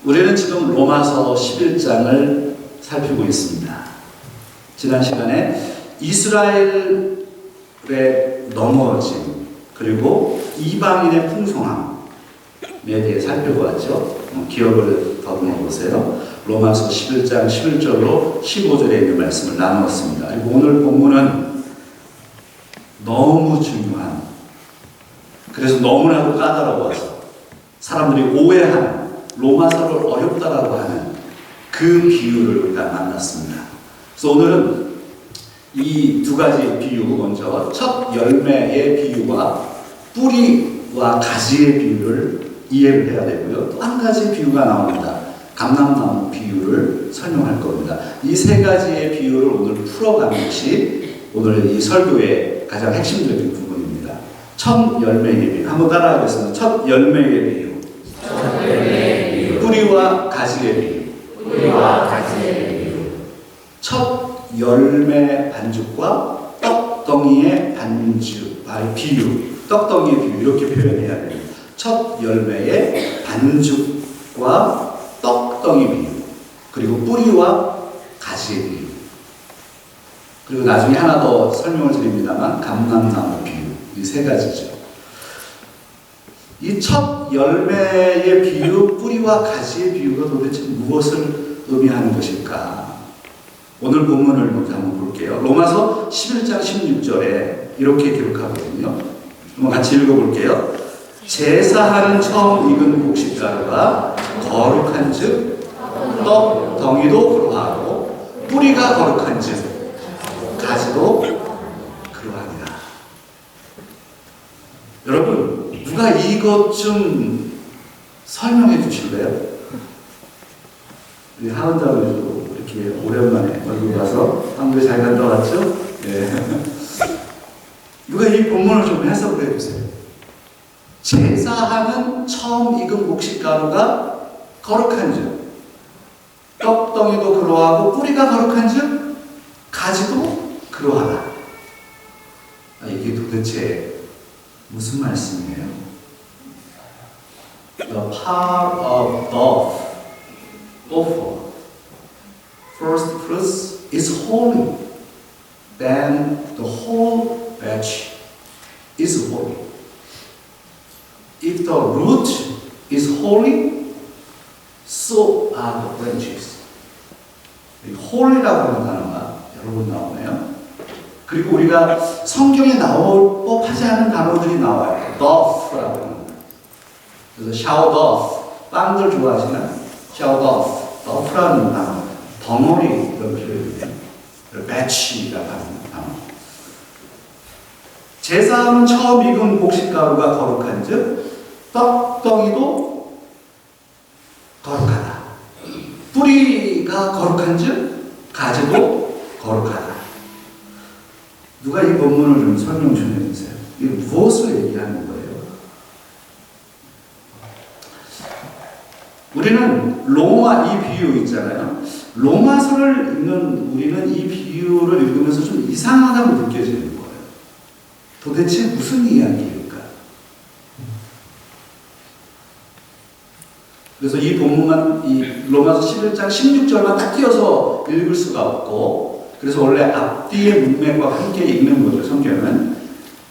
우리는 지금 로마서 11장을 살피고 있습니다. 지난 시간에 이스라엘의 넘어짐 그리고 이방인의 풍성함에 대해 살펴보았죠. 기억을 더듬어 보세요. 로마서 11장 11절로 15절에 있는 말씀을 나누었습니다. 그리고 오늘 본문은 너무 중요한, 그래서 너무나도 까다로워서 사람들이 오해하는, 로마서를 어렵다라고 하는 그 비유를 우리가 만났습니다. 그래서 오늘은 이 두 가지 비유, 먼저 첫 열매의 비유와 뿌리와 가지의 비유를 이해를 해야 되고요. 또 한 가지 비유가 나옵니다. 감람나무 비유를 설명할 겁니다. 이 세 가지의 비유를 오늘 풀어가는 것이 오늘 이 설교의 가장 핵심적인 부분입니다. 첫 열매의 비유, 한번 따라하겠습니다. 첫 열매의 비유. 뿌리와 가지의 비유. 첫 열매 반죽과 떡덩이의 반죽, 비유, 떡덩이의 비유, 이렇게 표현해야 됩니다. 첫 열매의 반죽과 떡덩이 비유, 그리고 뿌리와 가지의 비유, 그리고 나중에 하나 더 설명을 드립니다만 감람나무 비유, 이 세 가지죠. 이 첫 열매의 비유, 뿌리와 가지의 비유가 도대체 무엇을 의미하는 것일까? 오늘 본문을 먼저 한번 볼게요. 로마서 11장 16절에 이렇게 기록하거든요. 한번 같이 읽어볼게요. 제사하는 처음 익은 곡식가루가 거룩한 즉 떡덩이도 그러하고 뿌리가 거룩한 즉 가지도 그러하니라. 여러분, 누가 이것 좀 설명해 주실래요? 우리 하은자도 이렇게 오랜만에 얼굴 봐서 한국에 잘 갔다 왔죠? 네. 누가 이 본문을 좀 해석을 해주세요. 제사하는 처음 익은 곡식가루가 거룩한 즉 떡덩이도 그러하고 뿌리가 거룩한 즉 가지도 그러하라. 이게 도대체 무슨 말씀이에요? The part of the offer, first fruits is holy, then the whole batch is holy. If the root is holy, so are the branches. holy라고 하는 단어가 여러 번 나오네요. 그리고 우리가 성경에 나올 법하지 않은 단어들이 나와요. dove라고 하는 거. 그래서 shower dove, 빵들 좋아하시나요? shower dove, dove라는 단어, 덩어리 이런 표현이에요. batch라고 하는 단어. 제사하는 처음 익은 곡식가루가 거룩한 즉 떡덩이도 거룩하다. 뿌리가 거룩한 즉 가지도 거룩하다. 누가 이 본문을 좀 설명 좀 해주세요. 이게 무엇을 얘기하는 거예요? 우리는 로마 이 비유 있잖아요. 로마서를 읽는 우리는 이 비유를 읽으면서 좀 이상하다고 느껴지는 거예요. 도대체 무슨 이야기일까? 그래서 이 본문만, 이 로마서 11장 16절만 딱 띄어서 읽을 수가 없고, 그래서 원래 앞뒤의 문맥과 함께 읽는 거죠, 성경은.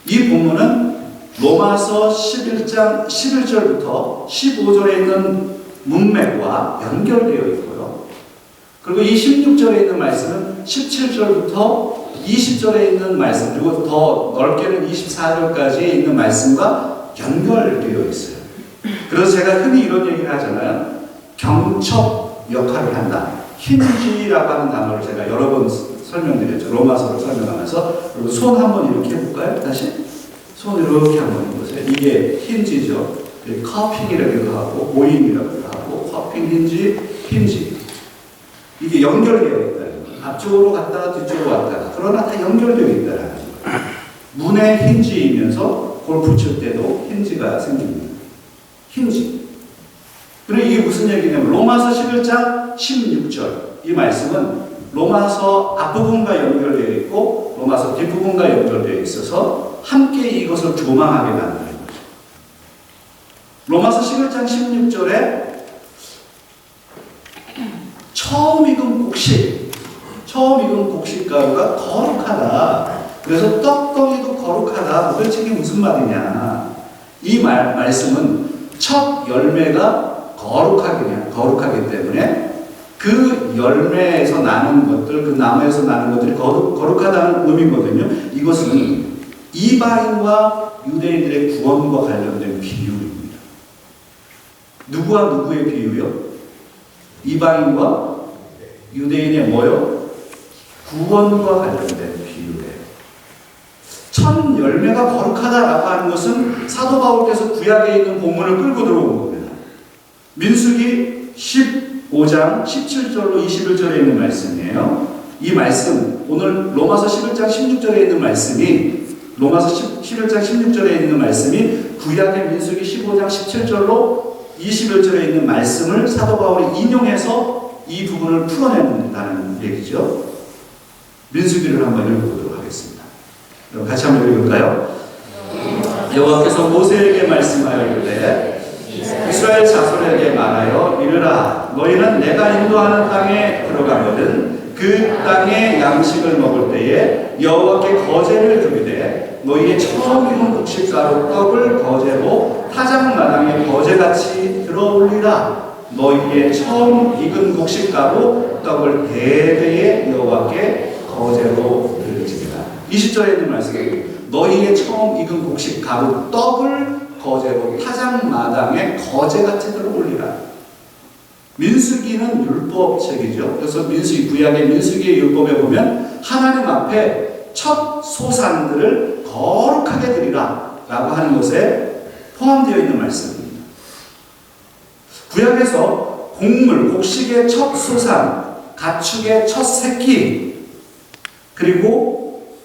이 본문은 로마서 11장 11절부터 15절에 있는 문맥과 연결되어 있고요. 그리고 이 16절에 있는 말씀은 17절부터 20절에 있는 말씀, 그리고 더 넓게는 24절까지 있는 말씀과 연결되어 있어요. 그래서 제가 흔히 이런 얘기를 하잖아요. 경첩 역할을 한다. 힌지라고 하는 단어를 제가 여러 번 설명드렸죠. 로마서를 설명하면서. 그리고 손 한번 이렇게 해볼까요? 다시? 손 이렇게 한번 해보세요. 이게 힌지죠. 커핑이라고도 하고 모임이라고도 하고 커핑 힌지, 힌지. 이게 연결되어 있다는 거예요. 앞쪽으로 갔다가 뒤쪽으로 왔다가. 그러나 다 연결되어 있다는 거예요. 문에 힌지이면서 골프 칠 때도 힌지가 생깁니다. 힌지. 그럼 이게 무슨 얘기냐면 로마서 11장 16절 이 말씀은 로마서 앞부분과 연결되어 있고 로마서 뒷부분과 연결되어 있어서 함께 이것을 조망하게 만드는 거죠. 로마서 11장 16절에 처음 익은 곡식 가루가 거룩하다. 그래서 떡덩이도 거룩하다. 도대체 이게 무슨 말이냐? 이 말씀은 첫 열매가 거룩하기 때문에 그 열매에서 나는 것들, 그 나무에서 나는 것들이 거룩하다는 의미거든요. 이것은 이방인과 유대인들의 구원과 관련된 비유입니다. 누구와 누구의 비유요? 이방인과 유대인의 뭐요? 구원과 관련된 비유예요. 첫 열매가 거룩하다라고 하는 것은 사도 바울께서 구약에 있는 본문을 끌고 들어온 겁니다. 민수기 15장 17절로 21절에 있는 말씀이에요. 이 말씀, 오늘 로마서 11장 16절에 있는 말씀이 로마서 11장 16절에 있는 말씀이 구약의 민수기 15장 17절로 21절에 있는 말씀을 사도 바울이 인용해서 이 부분을 풀어낸다는 얘기죠. 민수기를 한번 읽어보도록 하겠습니다. 그럼 같이 한번 읽을까요? 여호와께서 모세에게 말씀하여 이르되 이스라엘 자손에게 말하여 이르라 너희는 내가 인도하는 땅에 들어가거든 그 땅의 양식을 먹을 때에 여호와께 거제를 드리되 너희의 처음 익은 곡식가루 떡을 거제로 타작마당에 거제같이 들어올리라. 너희의 처음 익은 곡식가루 떡을 대대에 여호와께 거제로 드리리라. 20절에 있는 말씀이 너희의 처음 익은 곡식가루 떡을 거제로 타작마당에 거제같이 들어올리라. 민수기는 율법책이죠. 그래서 구약의 민수기의 율법에 보면 하나님 앞에 첫 소산들을 거룩하게 드리라 라고 하는 것에 포함되어 있는 말씀입니다. 구약에서 곡식의 첫 소산, 가축의 첫 새끼, 그리고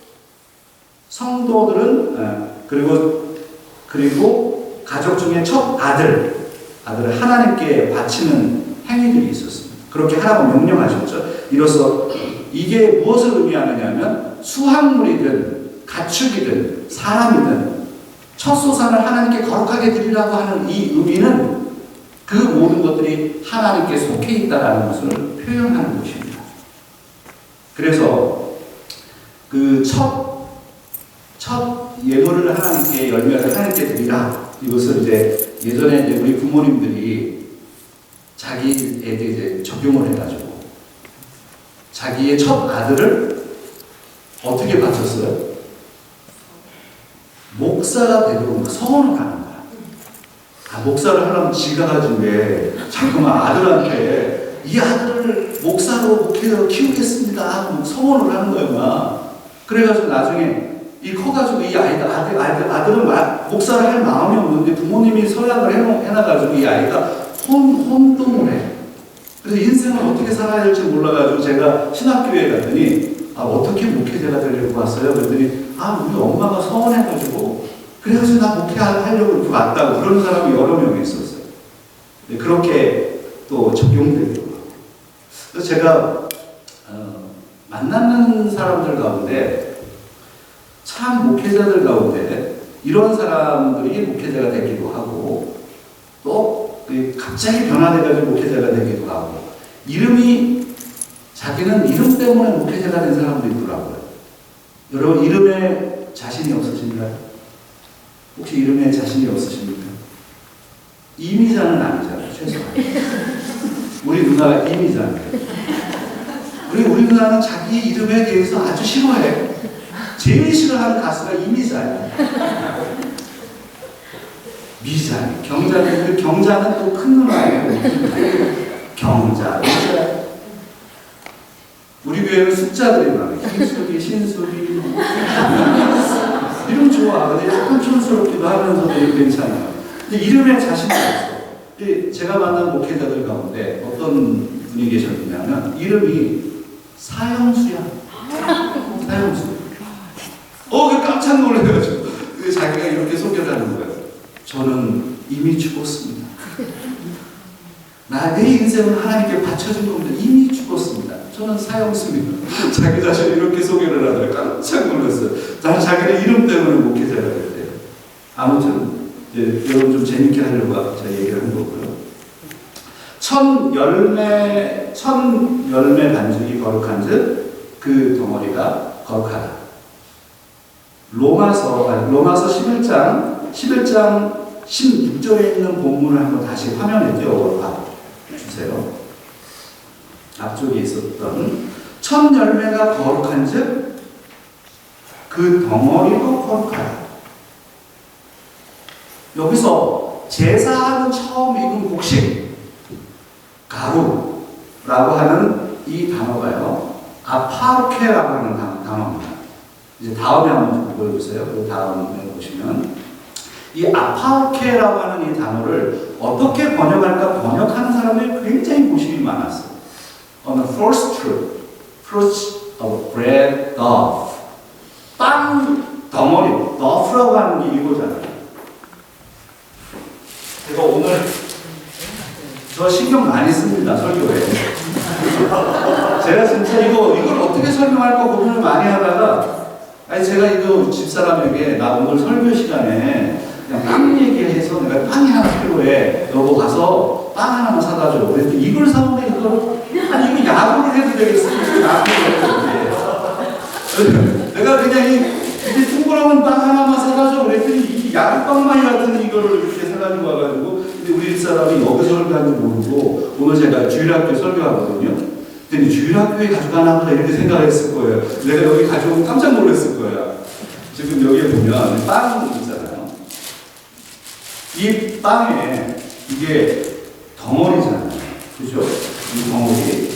성도들은 그리고 가족 중에 첫 아들을 하나님께 바치는 행위들이 있었습니다. 그렇게 하라고 명령하셨죠. 이로써 이게 무엇을 의미하느냐면 수확물이든 가축이든 사람이든 첫 소산을 하나님께 거룩하게 드리라고 하는 이 의미는 그 모든 것들이 하나님께 속해 있다는 것을 표현하는 것입니다. 그래서 그 첫 예물을 하나님께 열매를 하나님께 드리라. 이것을 이제 예전에 이제 우리 부모님들이 자기에게 이제 적용을 해가지고 자기의 첫 아들을 어떻게 바쳤어요? 목사가 되도록 서원을 하는 거야. 목사를 하려면 지가 가지고 왜 자꾸만 아들한테 이 아들을 목사로 목회로 키우겠습니다 하고 서원을 하는 거야. 그래가지고 나중에 이 커가지고 이 아들은 목사를 할 마음이 없는데 부모님이 서약을 해놔가지고 이 아이가 혼동을 해. 그래서 인생을 어떻게 살아야 될지 몰라가지고 제가 신학교에 갔더니 어떻게 목회자가 되려고 왔어요? 그랬더니 우리 엄마가 서원해가지고 그래가지고 나 목회하려고 이렇게 왔다고 그런 사람이 여러 명이 있었어요. 그렇게 또 적용되더라고요. 그래서 제가 만나는 사람들 가운데 참 목회자들 가운데 이런 사람들이 목회자가 되기도 하고 또 갑자기 변화돼가지고 목회자가 되기도 하고 자기는 이름 때문에 목회자가 된 사람도 있더라고요. 여러분 이름에 자신이 없으신가요? 혹시 이름에 자신이 없으십니까? 이미자는 아니잖아요. 최소한 우리 누나가 이미자예요. 우리 누나는 자기 이름에 대해서 아주 싫어해. 제일 싫어하는 가수가 이미자예요. 미자니, 경자는 그 경자는 또 큰 누나예요. 경자, 미자. 우리 교회는 숫자들이 많아요. 흰수리, 신수리. 이름 좋아. 근데 약간 촌스럽기도 하면서도 괜찮아요. 근데 이름에 자신이 없어. 제가 만난 목회자들 가운데 어떤 분이 계셨냐면 이름이 사형수야. 사형수. 깜짝 놀라가지고 자기가 이렇게 소개를 하는 거예요. 저는 이미 죽었습니다. 내 인생을 하나님께 바쳐준 겁니다. 이미 죽었습니다. 저는 사형수입니다. 자기 자신을 이렇게 소개를 하더니 깜짝 놀랐어요. 자기는 이름 때문에 목회자가 됐대요. 아무튼 여러분 좀 재밌게 하려고 제가 얘기를 한 거고요. 천 열매 반죽이 거룩한즉 그 덩어리가 거룩하다. 로마서 11장 16절에 있는 본문을 한번 다시 화면에 띄워봐 주세요. 앞쪽에 있었던 천 열매가 거룩한즉 그 덩어리도 거룩하다. 여기서 제사하는 처음 익은 곡식 가루라고 하는 이 단어가요, 아파르케라고 하는 단어입니다. 이제 다음에 한번 보여주세요. 그 다음에 보시면 이 아파르케라고 하는 이 단어를 어떻게 번역할까 번역하는 사람들이 굉장히 고심이 많았어요. On the first fruits of bread dough, 빵 덩어리, dough라고 하는 게 이거잖아요. 제가 오늘 저 신경 많이 씁니다, 설교에. 제가 진짜 이걸 어떻게 설명할까 고민을 많이 하다가, 아니 제가 이거 집사람에게 나 오늘 설교 시간에 그냥 빵 얘기해서 내가 빵이 하나 필요해, 여보 가서 빵 하나만 사다 줘. 그랬더니 이걸 사오면 아니 이거 야구를 해도 되겠어. 내가 그냥 이게 동그라면 빵 하나만 사다 줘. 그랬더니 이 야구빵만이 같은 이거를 이렇게 사가지고 와가지고, 근데 우리 집사람이 여기서 설교하는지 모르고 오늘 제가 주일학교 설교하거든요. 근데 주일학교에 가져가나 보다 이렇게 생각했을 거예요. 내가 여기 가져오면 깜짝 놀랐을 거야. 지금 여기에 보면 빵 있잖아요. 이 빵에 이게 덩어리잖아요. 그죠? 이 덩어리.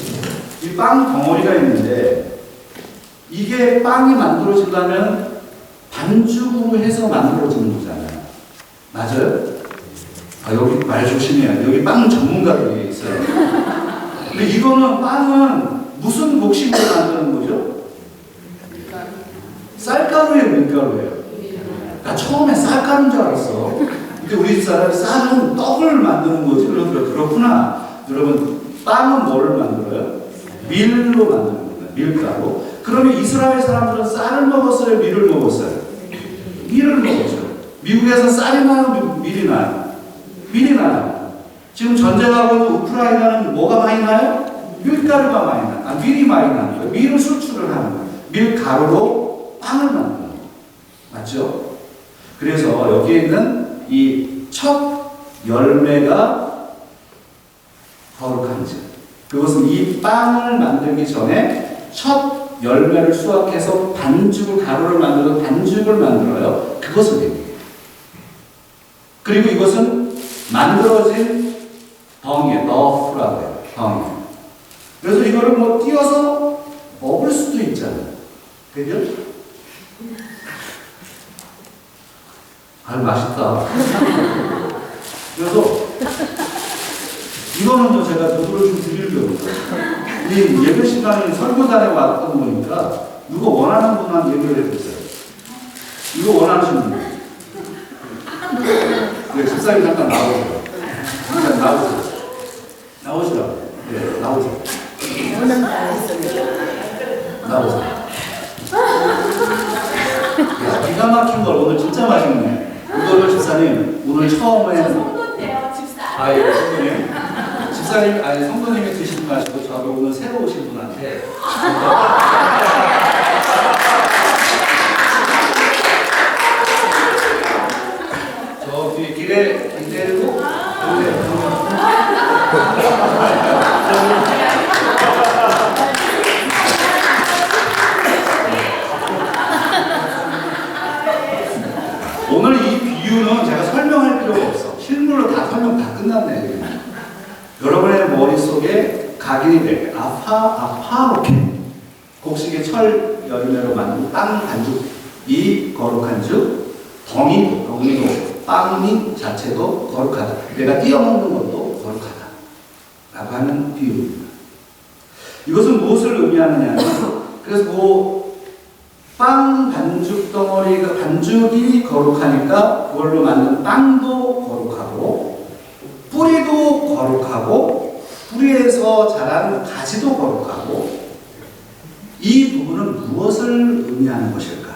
이 빵 덩어리가 있는데 이게 빵이 만들어지려면 반죽으로 해서 만들어지는 거잖아요. 맞아요? 아, 여기 말 조심해요. 여기 빵 전문가들이 있어요. 근데 이거는 빵은 무슨 곡식으로 만드는 거죠? 쌀가루예요, 밀가루예요? 나 처음에 쌀가루인 줄 알았어. 근데 우리 집사람이 쌀은 떡을 만드는 거지. 그렇구나. 여러분, 빵은 뭐를 만들어요? 밀로 만드는 겁니다. 밀가루. 그러면 이스라엘 사람들은 쌀을 먹었어요? 밀을 먹었어요? 밀을 먹었죠. 미국에서 쌀이 나요? 밀이 나요? 밀이 나요. 지금 전쟁하고 있는 우크라이나는 뭐가 많이 나요? 밀가루가 많이 나요. 밀이 많이 나는 거예요. 밀을 수출을 하는 거예요. 밀가루로 빵을 만드는 거예요. 맞죠? 그래서 여기에 있는 이 첫 열매가 거룩한즉, 그것은 이 빵을 만들기 전에 첫 열매를 수확해서 반죽을, 가루를 만들어서 반죽을 만들어요. 그것을 얘기해요. 그리고 이것은 만들어진 덩이에요. 너프라고 해요. 덩이. 그래서 이거를 뭐 띄어서 먹을 수도 있잖아요. 그죠? 아유, 맛있다. 그래서 이거는 제가 누구를 좀 드리려고. 이 예배 시간에 설교단에 왔던 거니까 누가 원하는 분만 예배를 해보세요. 이거 원하시는 분. 네, 집사님 잠깐 나오세요. 잠깐 나오세요. 나오시라고. 네, 나오세요. 나오세요. 야, 기가 막힌 걸 오늘 진짜 맛있네. 이거를 집사님 오늘 처음에. 성도인데요, 집사. 아, 예, 성도님. 집사님, 아니 성도님이 드시지 마시고 저하고 오늘 새로 오신 분한테. 저 뒤에 길에 기대고. 오늘 이 비유는 제가 설명할 필요가 없어. 실물로 다 설명 다 끝났네. 여러분의 머릿속에 각인이 될 아파로케. 곡식의 철 열매로 만든 빵 반죽이 거룩한 즉, 덩이도 빵이 자체도 거룩하다. 내가 띄어먹는 것도 거룩하다. 라고 하는 비유입니다. 이것은 무엇을 의미하느냐면, 그래서 빵 반죽 덩어리가, 반죽이 거룩하니까 그걸로 만든 빵도 거룩하고, 뿌리도 거룩하고, 뿌리에서 자란 가지도 거룩하고, 이 부분은 무엇을 의미하는 것일까?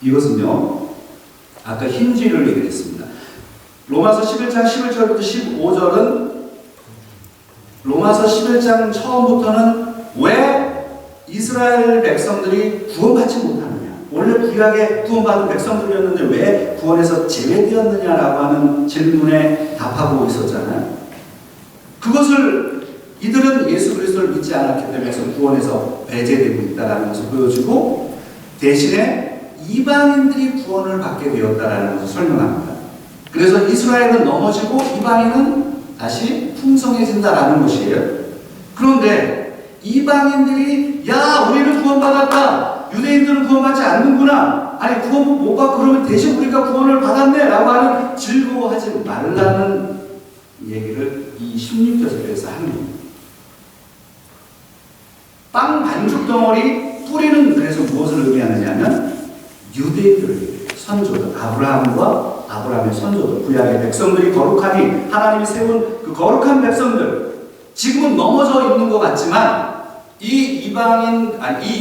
이것은요, 아까 흰지를 얘기했습니다. 로마서 11장 11절부터 15절은 로마서 11장 처음부터는 왜 이스라엘 백성들이 구원받지 못하느냐, 원래 구약에 구원받은 백성들이었는데 왜 구원에서 제외되었느냐라고 하는 질문에 답하고 있었잖아요. 그것을 이들은 예수 그리스도를 믿지 않았기 때문에 구원에서 배제되고 있다는 것을 보여주고, 대신에 이방인들이 구원을 받게 되었다는 것을 설명합니다. 그래서 이스라엘은 넘어지고 이방인은 다시 풍성해진다라는 것이에요. 그런데 이방인들이 야, 우리는 구원받았다, 유대인들은 구원받지 않는구나, 아니 구원 못 받고 그러면 대신 우리가 구원을 받았네 라고 하는 즐거워하지 말라는 얘기를 이 16절에서 합니다. 빵 반죽 덩어리 뿌리는 그래서 무엇을 의미하느냐면 유대인들을, 선조들, 아브라함의 선조들, 구약의 백성들이 거룩하니 하나님이 세운 그 거룩한 백성들, 지금은 넘어져 있는 것 같지만 이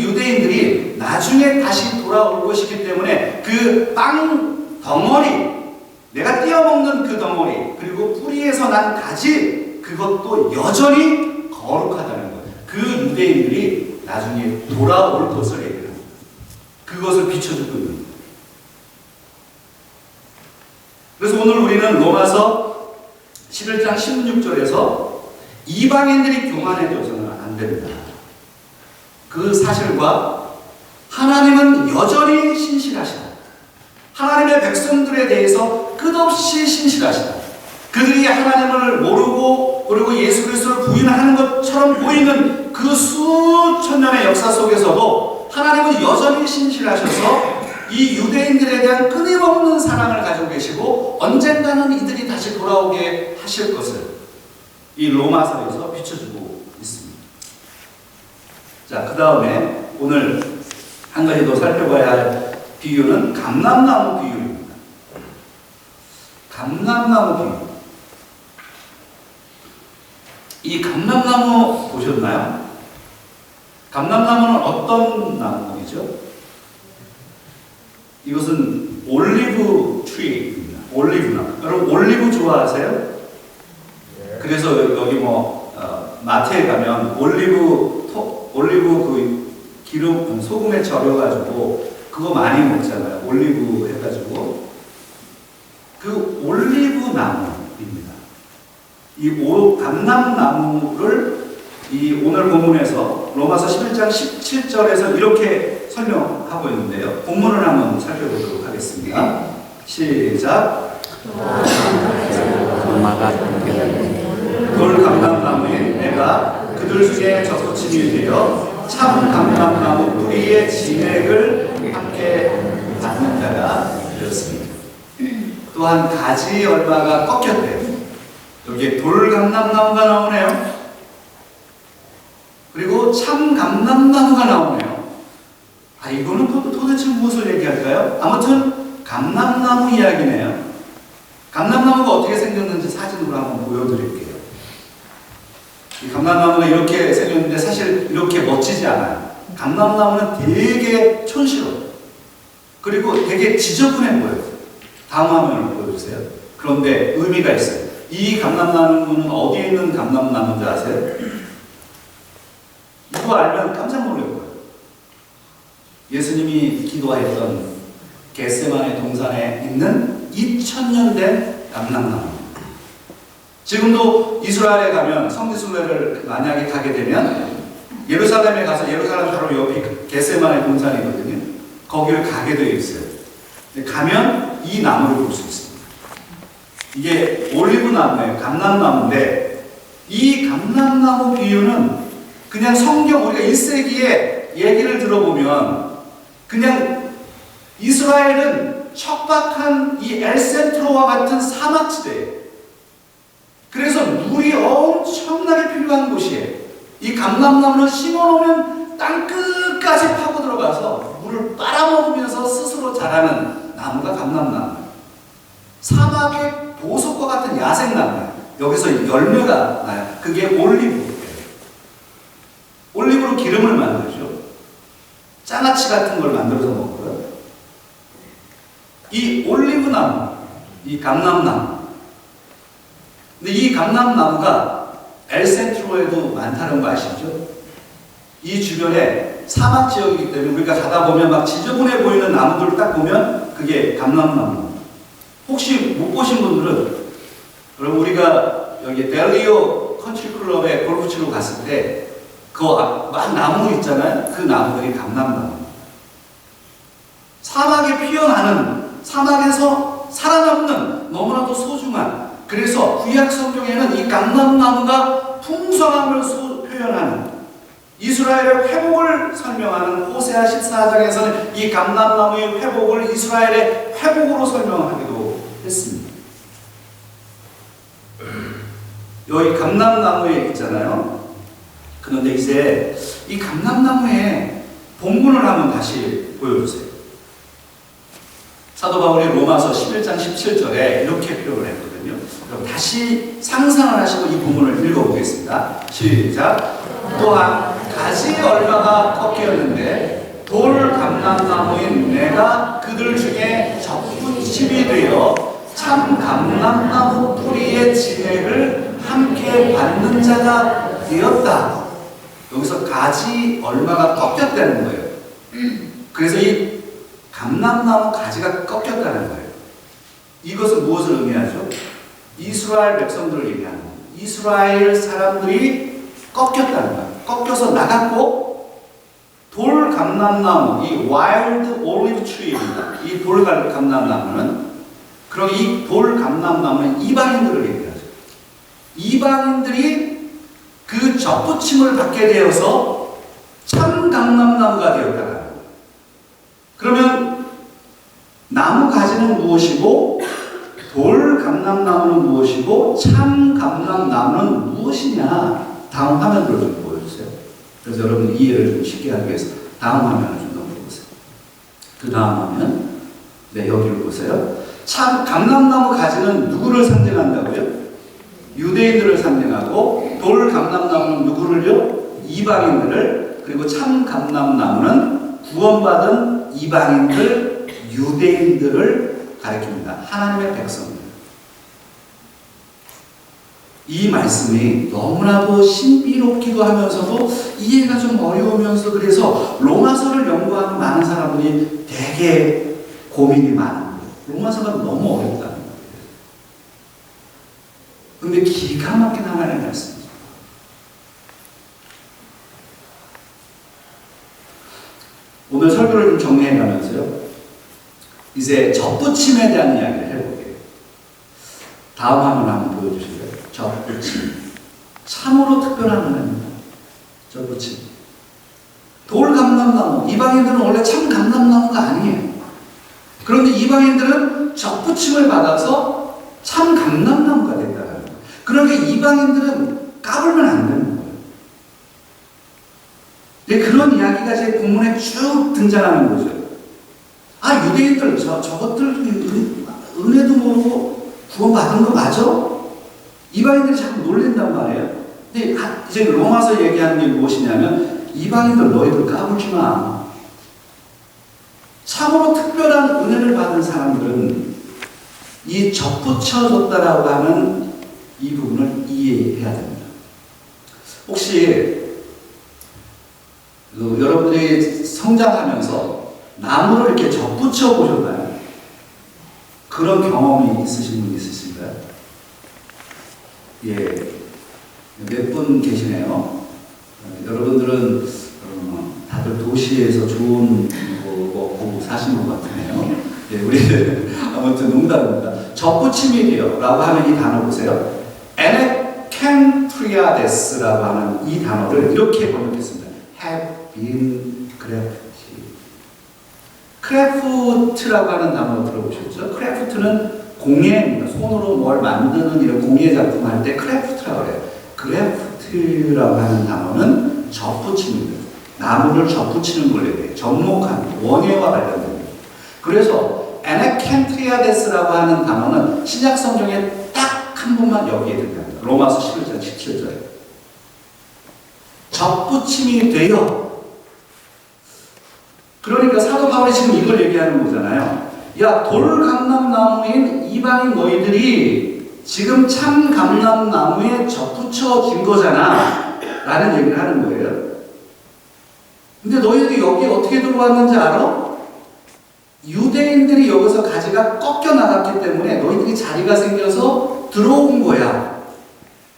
유대인들이 나중에 다시 돌아올 것이기 때문에 그 빵 덩어리, 내가 띄어먹는 그 덩어리, 그리고 뿌리에서 난 가지, 그것도 여전히 거룩하다는 거예요. 그 유대인들이 나중에 돌아올 것을 얘기합니다. 그것을 비춰주고 있는 거예요. 그래서 오늘 우리는 로마서 11장 16절에서 이방인들이 교만해져서는 안 됩니다. 그 사실과 하나님은 여전히 신실하시다, 하나님의 백성들에 대해서 끝없이 신실하시다, 그들이 하나님을 모르고 그리고 예수 그리스도를 부인하는 것처럼 보이는 그 수천 년의 역사 속에서도 하나님은 여전히 신실하셔서 이 유대인들에 대한 끊임없는 사랑을 가지고 계시고 언젠가는 이들이 다시 돌아오게 하실 것을 이 로마서에서 비춰주고 있습니다. 자, 그 다음에 오늘 한 가지 더 살펴봐야 할 비유는 감람나무 비유입니다. 감람나무 비유. 이 감람나무 보셨나요? 감람나무는 어떤 나무이죠? 이것은 올리브 트리입니다. 올리브 나무. 여러분 올리브 좋아하세요? 그래서 여기 마트에 가면 올리브 그 기름 소금에 절여가지고 그거 많이 먹잖아요. 올리브 해가지고 그 올리브 나무입니다. 이 감람나무를 이 오늘 본문에서 로마서 11장 17절에서 이렇게 설명하고 있는데요. 본문을 한번 살펴보도록 하겠습니다. 시작. 돌 감람나무에 내가 그들 중에 젖소침이 되어 참 감람나무 뿌리의 진액을 함께 받는 자가 되었습니다. 또한 가지 얼마가 꺾였대요. 여기에 돌 감람나무가 나오네요. 그리고 참 감람나무가 나오네요. 이거는 도대체 무엇을 얘기할까요? 아무튼 감람나무 이야기네요. 감람나무가 어떻게 생겼는지 사진으로 한번 보여드릴게요. 이 감람나무가 이렇게 생겼는데 사실 이렇게 멋지지 않아요. 감람나무는 되게 촌스러워요. 그리고 되게 지저분해 보여요. 다음 화면을 보여주세요. 그런데 의미가 있어요. 이 감람나무는 어디에 있는 감람나무인지 아세요? 이거 알면 깜짝 놀랄 거예요. 예수님이 기도했던 겟세마네 동산에 있는 2000년 된 감람나무. 지금도 이스라엘에 가면 성지순례를 만약에 가게 되면 예루살렘에 가서 예루살렘 바로 옆이 겟세마네 동산이거든요. 거기를 가게 되어 있어요. 가면 이 나무를 볼 수 있습니다. 이게 올리브 나무예요. 감람나무인데 이 감람나무 비유는 그냥 성경 우리가 1세기에 얘기를 들어보면 그냥 이스라엘은 척박한 이 엘센트로와 같은 사막지대예요. 그래서 물이 엄청나게 필요한 곳이에요. 이 감람나무는 심어놓으면 땅 끝까지 파고 들어가서 물을 빨아먹으면서 스스로 자라는 나무가 감람나무. 사막의 보석과 같은 야생나무예요. 여기서 열매가 나요. 그게 올리브. 올리브로 기름을 만들죠. 장아찌 같은 걸 만들어서 먹고요. 이 올리브 나무, 이 감람나무. 근데 이 감람나무가 엘센트로에도 많다는 거 아시죠? 이 주변에 사막 지역이기 때문에 우리가 가다 보면 막 지저분해 보이는 나무들 딱 보면 그게 감람나무. 혹시 못 보신 분들은, 그럼 우리가 여기 델리오 컨트리 클럽에 골프 치러 갔을 때 그 막 나무 있잖아요. 그 나무들이 감람나무. 사막에 피어나는, 사막에서 살아남는 너무나도 소중한, 그래서 구약 성경에는 이 감람나무가 풍성함을 표현하는, 이스라엘의 회복을 설명하는 호세아 14장에서는 이 감람나무의 회복을 이스라엘의 회복으로 설명하기도 했습니다. 여기 감람나무에 있잖아요. 그런데 이제 이 감람나무의 본문을 한번 다시 보여주세요. 사도 바울이 로마서 11장 17절에 이렇게 표현을 했거든요. 그럼 다시 상상을 하시고 이 본문을 읽어보겠습니다. 시작. 또한 가지 얼마가 꺾였는데 돌 감람나무인 내가 그들 중에 접붙임이 되어 참 감람나무 뿌리의 진액을 함께 받는 자가 되었다. 여기서 가지 얼마가 꺾였다는 거예요. 그래서 이 감람나무 가지가 꺾였다는 거예요. 이것은 무엇을 의미하죠? 이스라엘 백성들을 의미하는 거예요. 이스라엘 사람들이 꺾였다는 거예요. 꺾여서 나갔고, 돌 감람나무, 이 와일드 올리브 트리입니다. 이 돌 감람나무는, 그럼 이 돌 감람나무는 이방인들을 얘기하죠. 이방인들이 그 접붙임을 받게 되어서 참 감람나무가 되었다는 거예요. 그러면 나무 가지는 무엇이고 돌 감람나무는 무엇이고 참 감람나무는 무엇이냐? 다음 화면으로 좀 보여주세요. 그래서 여러분 이해를 좀 쉽게 하기 위해서 다음 화면을 좀 넘겨보세요. 그 다음 화면, 네, 여기를 보세요. 참 감람나무 가지는 누구를 상징한다고요? 유대인들을 상징하고, 돌 감람나무는 누구를요? 이방인들을. 그리고 참 감람나무는 구원받은 이방인들, 유대인들을 가리킵니다. 하나님의 백성들. 이 말씀이 너무나도 신비롭기도 하면서도 이해가 좀 어려우면서, 그래서 로마서를 연구하는 많은 사람들이 되게 고민이 많은 거예요. 로마서가 너무 어렵다는 거예요. 근데 기가 막힌 하나님의 말씀이죠. 오늘 설교를 좀 정리해 가면서요, 이제 접붙임에 대한 이야기를 해볼게요. 다음 화면 한번 보여주실래요? 접붙임. 참으로 특별한 은혜입니다. 접붙임. 돌 감람나무. 이방인들은 원래 참 감람나무가 아니에요. 그런데 이방인들은 접붙임을 받아서 참 감람나무가 됐다는 거예요. 그러니까 이방인들은 까불면 안 되는 거예요. 네, 그런 이야기가 제 본문에 쭉 등장하는 거죠. 아, 유대인들, 저것들 은혜도 모르고 구원받은 거 맞아? 이방인들이 자꾸 놀린단 말이에요. 근데 이제 로마서 얘기하는 게 무엇이냐면, 이방인들 너희들 까불지 마. 참으로 특별한 은혜를 받은 사람들은 이 접붙여졌다라고 하는 이 부분을 이해해야 됩니다. 혹시 여러분들이 성장하면서 나무를 이렇게 접붙여 보셨나요? 그런 경험이 있으신 분 있으신가요? 예, 몇 분 계시네요. 여러분들은 다들 도시에서 좋은 거 먹고 사시는 것 같으네요. 예, 우리 아무튼 농담입니다. 접붙임이라고 하면 이 단어 보세요. 에네켄트리아데스라고 하는 이 단어를 이렇게 번역했습니다. Have been grafted. 크래프트라고 하는 단어 들어보셨죠? 크래프트는 공예입니다. 손으로 뭘 만드는 이런 공예 작품 할 때 크래프트라고 해요. 크래프트라고 하는 단어는 접붙임입니다. 나무를 접붙이는 걸 얘기해요. 접목하는, 원예와 관련된. 그래서 에네켄트리아데스라고 하는 단어는 신약 성경에 딱 한 번만 여기에 등장합니다. 로마서 11장 17절에. 접붙임이 되어. 그러니까 사도 바울이 지금 이걸 얘기하는 거잖아요. 야, 돌 감람나무인 이방인 너희들이 지금 참 감람나무에 접붙여진 거잖아 라는 얘기를 하는 거예요. 근데 너희들이 여기 어떻게 들어왔는지 알아? 유대인들이 여기서 가지가 꺾여 나갔기 때문에 너희들이 자리가 생겨서 들어온 거야.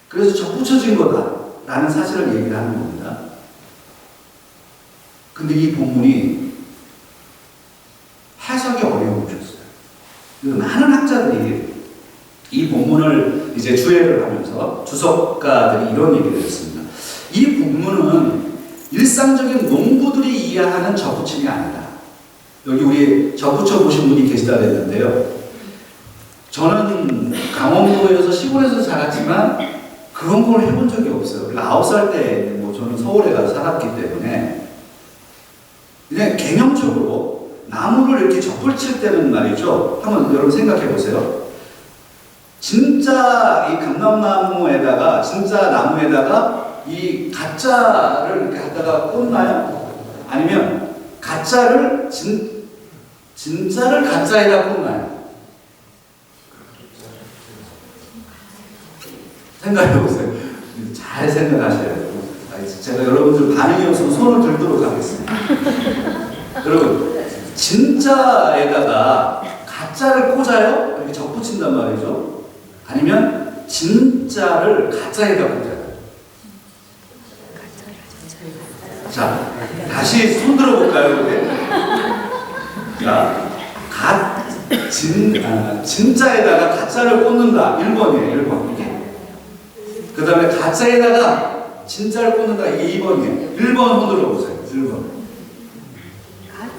그래서 접붙여진 거다 라는 사실을 얘기를 하는 겁니다. 근데 이 본문이 해석이 어려우셨어요. 많은 학자들이 이 본문을 이제 주해를 하면서 주석가들이 이런 얘기를 했습니다. 이 본문은 일상적인 농부들이 이해하는 접붙임이 아니다. 여기 우리 접붙여 보신 분이 계시다 그랬는데요. 저는 강원도에서 시골에서 자랐지만 그런 걸 해본 적이 없어요. 9살 때 뭐 저는 서울에 가서 살았기 때문에 그냥 개념적으로 나무를 이렇게 접붙일 때는 말이죠. 한번 여러분 생각해 보세요. 진짜 이 감람나무에다가 진짜 나무에다가 이 가짜를 이렇게 갖다가 꽂나요? 아니면 가짜를 진짜를 가짜에다 꽂나요? 생각해 보세요. 잘 생각하셔야 돼요. 제가 여러분들 반응이 없으면 손을 들도록 하겠습니다. 여러분, 진짜에다가 가짜를 꽂아요? 이렇게 접붙인단 말이죠. 아니면 진짜를 가짜에다 꽂아요. 자, 다시 손 들어볼까요? 자, 진짜에다가 가짜를 꽂는다. 1번이에요, 1번. 그 다음에 가짜에다가 진짜를 꽂는다. 이게 2번이에요. 1번 손 들어보세요. 1번.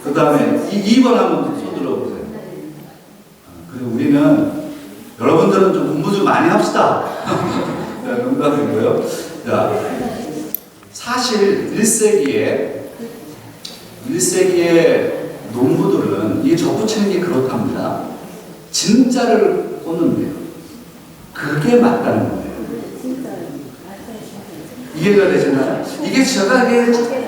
그 다음에 2번 한번 손 들어보세요. 그리고 우리는, 여러분들은 좀 공부 좀 많이 합시다. 농담이고요. 자, 사실 1세기에 농부들은 이 접붙이는 게 그렇답니다. 진짜를 꽂는데요. 그게 맞다는 거예요. 이해가 되시나요? 이게 제가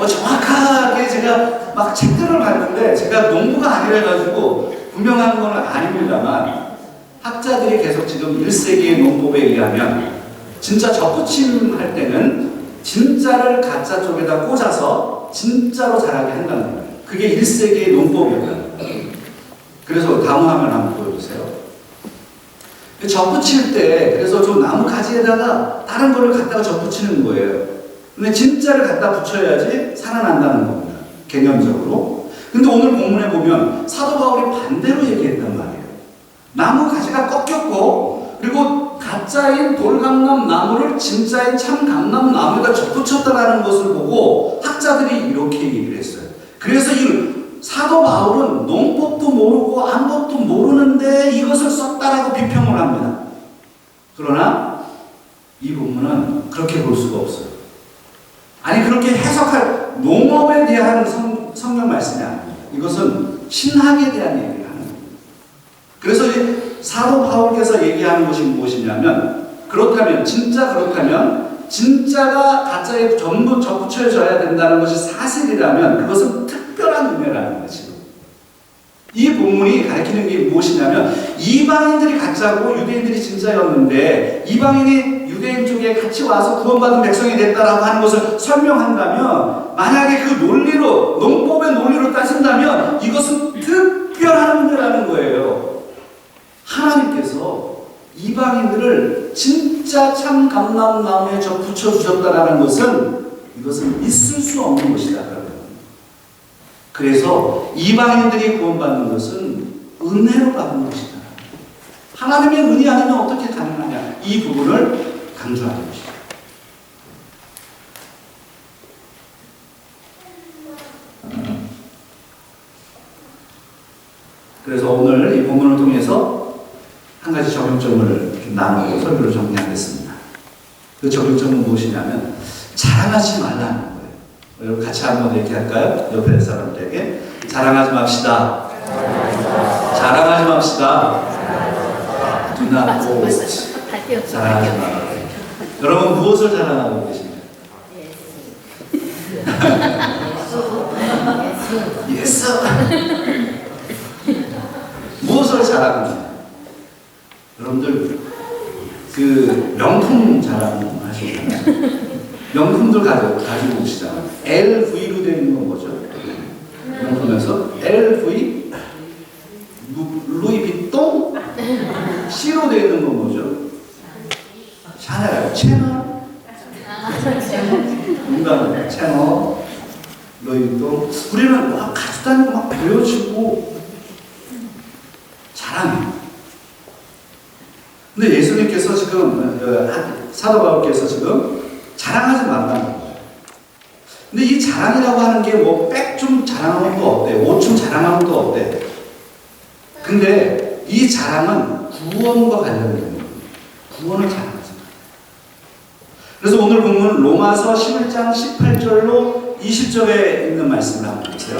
정확하게 제가 막 책들을 봤는데 제가 농부가 아니라가지고 분명한 건 아닙니다만 학자들이 계속 지금 1세기의 농법에 의하면 진짜 접붙임 할 때는 진짜를 가짜 쪽에다 꽂아서 진짜로 자라게 한다는 거예요. 그게 1세기의 농법이에요. 그래서 다음 화면 한번 보여주세요. 접붙일 때 그래서 저 나무 가지에다가 다른 거를 갖다가 접붙이는 거예요. 근데 진짜를 갖다 붙여야지 살아난다는 겁니다. 개념적으로. 근데 오늘 본문에 보면 사도 바울이 반대로 얘기했단 말이에요. 나무 가지가 꺾였고 그리고 가짜인 돌감람 나무를 진짜인 참 감람 나무에다 접붙였다라는 것을 보고 학자들이 이렇게 얘기를 했어요. 그래서 이 사도 바울은 농법도 모르고 안법도 모르는데 이것을 썼다라고 비평을 합니다. 그러나 이 본문은 그렇게 볼 수가 없어요. 아니 그렇게 해석할 농업에 대한 성경 말씀이 아닙니다. 이것은 신학에 대한 얘기를 하는 겁니다. 그래서 이 사도 바울께서 얘기하는 것이 무엇이냐면 그렇다면 진짜가 가짜에 전부 접붙여져야 된다는 것이 사실이라면 그것은 특별한 은혜라는 것이죠. 이 본문이 가리키는 게 무엇이냐면 이방인들이 가짜고 유대인들이 진짜였는데 이방인이 유대인 쪽에 같이 와서 구원받은 백성이 됐다라고 하는 것을 설명한다면 만약에 그 논리로 농법의 논리로 따진다면 이것은 특별한 은혜라는 거예요. 하나님께서 이방인들을 진짜 참 감람나무에 붙여주셨다라는 것은 이것은 있을 수 없는 것이다. 그래서 이방인들이 구원받는 것은 은혜로 받는 것이다. 하나님의 은혜 아니면 어떻게 가능하냐. 이 부분을 강조하는 것이다. 그래서 오늘 이 본문을 통해서 한 가지 적용점을 나누고 설교를 정리하겠습니다. 그 적용점은 무엇이냐면 자랑하지 말라는 거예요. 여러분 같이 한번 얘기할까요? 옆에 사람들에게 자랑하지 맙시다. 자랑하지 맙시다. Do not boast. 자랑하지 말아요. 여러분 무엇을 자랑하고 계십니까? 예수. 무엇을 자랑합니까? 여러분들 그 명품 자랑 하시잖아요. 명품들 가지고 오시잖아요. LV로 되어 있는 건 뭐죠? 명품에서 LV, 루이비통, C로 되어 있는 건 뭐죠? 샤넬, 채널, 인간 채널, 루이비통. 우리는 막 가지고 다니고 막 보여주고 자랑해요. 근데 예수님께서 지금 사도 바울께서 지금 자랑하지 말라는 거예요. 근데 이 자랑이라고 하는 게 뭐 백 좀 자랑하는 것도 어때? 옷 좀 자랑하는 것도 어때? 근데 이 자랑은 구원과 관련된 거예요. 구원을 자랑하지 마요. 그래서 오늘 본문 로마서 11장 18절로 20절에 있는 말씀을 한번 보세요.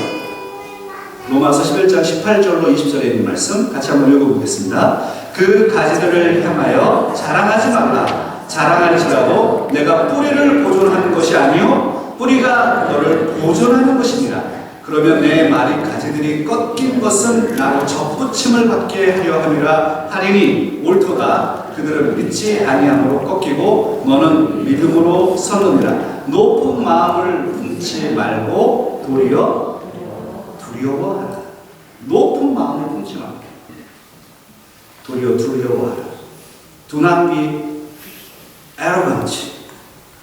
로마서 11장 18절로 20절에 있는 말씀 같이 한번 읽어보겠습니다. 그 가지들을 향하여 자랑하지 말라. 자랑할지라도 내가 뿌리를 보존하는 것이 아니요 뿌리가 너를 보존하는 것이니라. 그러면 내 말이 가지들이 꺾인 것은 나로 접붙임을 받게 하려 함이라 하리니 옳도다. 그들은 믿지 아니함으로 꺾이고 너는 믿음으로 서느니라. 높은 마음을 품지 말고 도리어 두려워하라. 높은 마음을 품지 말고 도리어 두려워하라. Do not be arrogant,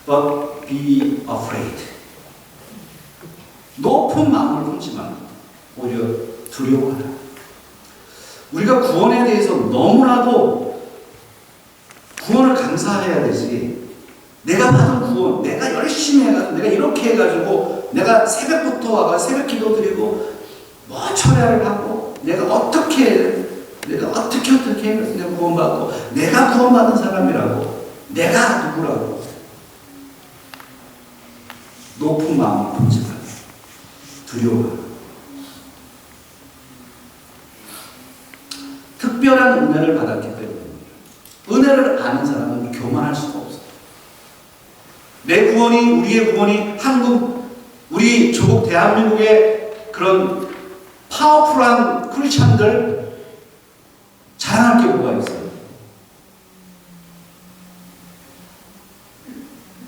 but be afraid. 높은 마음을 품지 말고 오히려 두려워하라. 우리가 구원에 대해서 너무나도 구원을 감사해야 되지. 내가 받은 구원, 내가 열심히 해가지고, 내가 이렇게 해가지고, 내가 새벽부터 와가 새벽 기도 드리고, 뭐 철야를 하고, 내가 어떻게 해서 내가 구원받고, 내가 구원받은 사람이라고, 내가 누구라고. 높은 마음을 품지 말고 두려워하라. 특별한 은혜를 받았기 때문에 은혜를 아는 사람은 교만할 수가 없어요. 내 구원이, 우리의 구원이 한국, 우리 조국 대한민국의 그런 파워풀한 크리스찬들 자랑할 게 뭐가 있어요?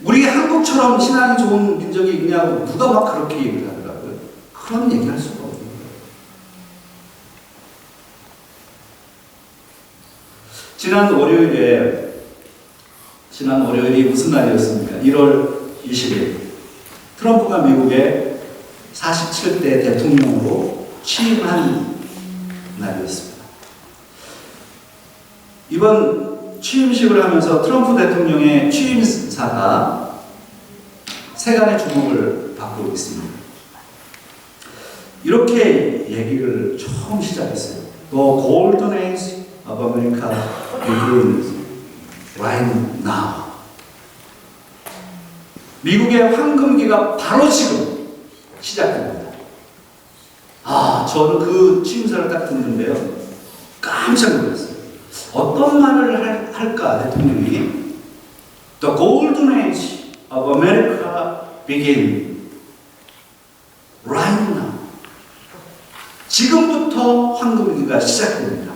우리 한국처럼 신앙이 좋은 민족이 있냐고 누가 막 그렇게 얘기를 하더라고요. 그런 얘기 할 수가 없는 거예요. 지난 월요일이 무슨 날이었습니까? 1월 20일. 트럼프가 미국의 47대 대통령으로 취임한 날이었습니다. 이번 취임식을 하면서 트럼프 대통령의 취임사가 세간의 주목을 받고 있습니다. 이렇게 얘기를 처음 시작했어요. The golden age of America begins right now. 미국의 황금기가 바로 지금 시작됩니다. 저는 그 취임사를 딱 듣는데요. 깜짝 놀랐어요. 어떤 말을 할까, 대통령이? The golden age of America begins right now. 지금부터 황금기가 시작됩니다.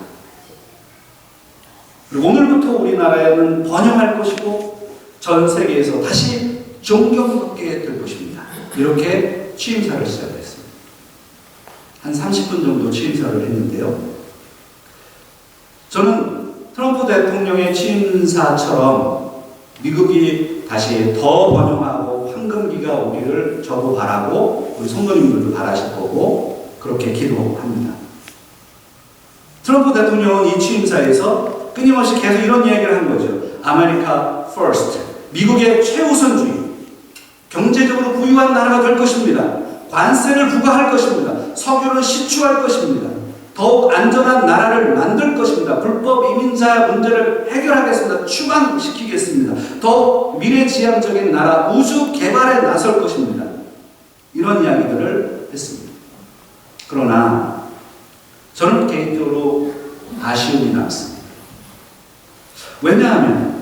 그리고 오늘부터 우리나라에는 번영할 것이고 전 세계에서 다시 존경받게 될 것입니다. 이렇게 취임사를 시작했습니다. 한 30분 정도 취임사를 했는데요. 저는 트럼프 대통령의 취임사처럼 미국이 다시 더 번영하고 황금기가 오기를 저도 바라고 우리 성도님들도 바라실 거고 그렇게 기도합니다. 트럼프 대통령은 이 취임사에서 끊임없이 계속 이런 이야기를 한 거죠. 아메리카 퍼스트. 미국의 최우선주의. 경제적으로 부유한 나라가 될 것입니다. 관세를 부과할 것입니다. 석유를 시추할 것입니다. 더욱 안전한 나라를 만들 것입니다. 불법 이민자 문제를 해결하겠습니다. 추방시키겠습니다. 더욱 미래지향적인 나라, 우주 개발에 나설 것입니다. 이런 이야기들을 했습니다. 그러나 저는 개인적으로 아쉬움이 남습니다. 왜냐하면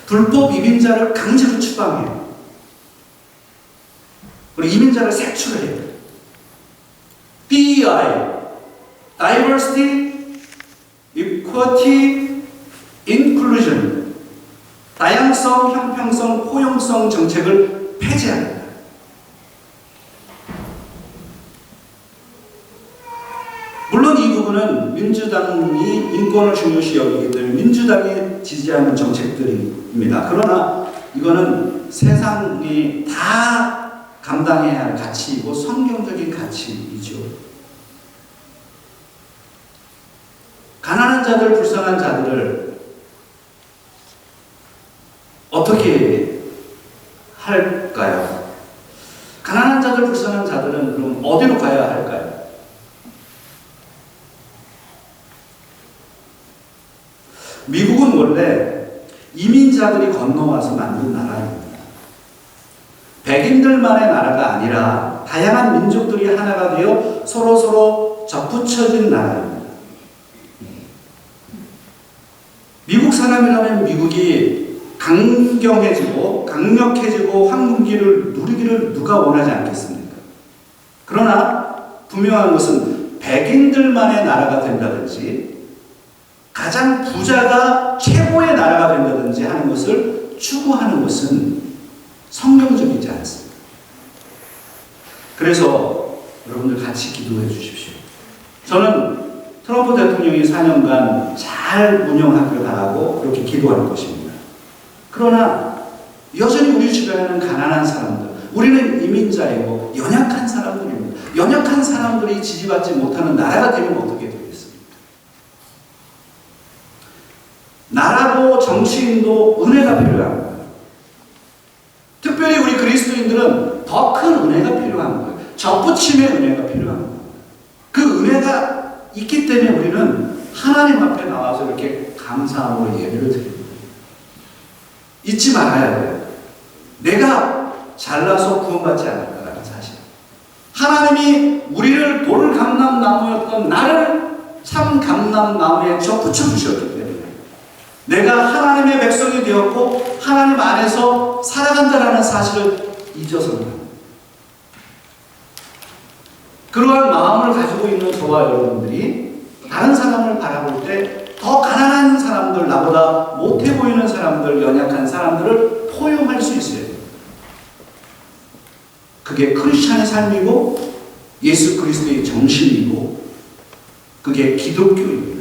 불법 이민자를 강제로 추방해요. 그리고 이민자를 색출해요. DEI, diversity, equity, inclusion, 다양성, 형평성, 포용성 정책을 폐지합니다. 물론 이 부분은 민주당이 인권을 중요시 여기기 때문에 민주당이 지지하는 정책들입니다. 그러나 이거는 세상이 다 감당해야 할 가치이고 성경적인 가치이죠. 가난한 자들, 불쌍한 자들을 어떻게 할까요? 가난한 자들, 불쌍한 자들은 그럼 어디로 가야 할까요? 미국은 원래 이민자들이 건너와서 만든 나라입니다. 백인들만의 나라가 아니라 다양한 민족들이 하나가 되어 서로 접붙여진 나라입니다. 미국 사람이라면 미국이 강경해지고 강력해지고 황금기를 누리기를 누가 원하지 않겠습니까? 그러나 분명한 것은 백인들만의 나라가 된다든지 가장 부자가 최고의 나라가 된다든지 하는 것을 추구하는 것은 성경적이지 않습니다. 그래서 여러분들 같이 기도해 주십시오. 저는 트럼프 대통령이 4년간 잘 운영하길 바라고 그렇게 기도할 것입니다. 그러나 여전히 우리 주변에는 가난한 사람들, 우리는 이민자이고 연약한 사람들입니다. 연약한 사람들이 지지받지 못하는 나라가 되면 어떻게 되겠습니까? 나라도 정치인도 은혜가 필요합니다. 특별히 우리 그리스도인들은 더 큰 은혜가 필요한 거예요. 접붙임의 은혜가 필요한 거예요. 그 은혜가 있기 때문에 우리는 하나님 앞에 나와서 이렇게 감사함으로 예배를 드립니다. 잊지 말아야 돼요. 내가 잘나서 구원받지 않을 거라는 사실. 하나님이 우리를 돌 감람나무였던 나를 참 감람나무에 접붙여 주셨기 때문에 내가 하나님의 백성이 되었고 하나님 안에서 살아간다라는 사실을 잊어서는 그러한 마음을 가지고 있는 저와 여러분들이 다른 사람을 바라볼 때 더 가난한 사람들, 나보다 못해 보이는 사람들, 연약한 사람들을 포용할 수 있어야 돼요. 그게 크리스찬의 삶이고 예수 그리스도의 정신이고 그게 기독교입니다.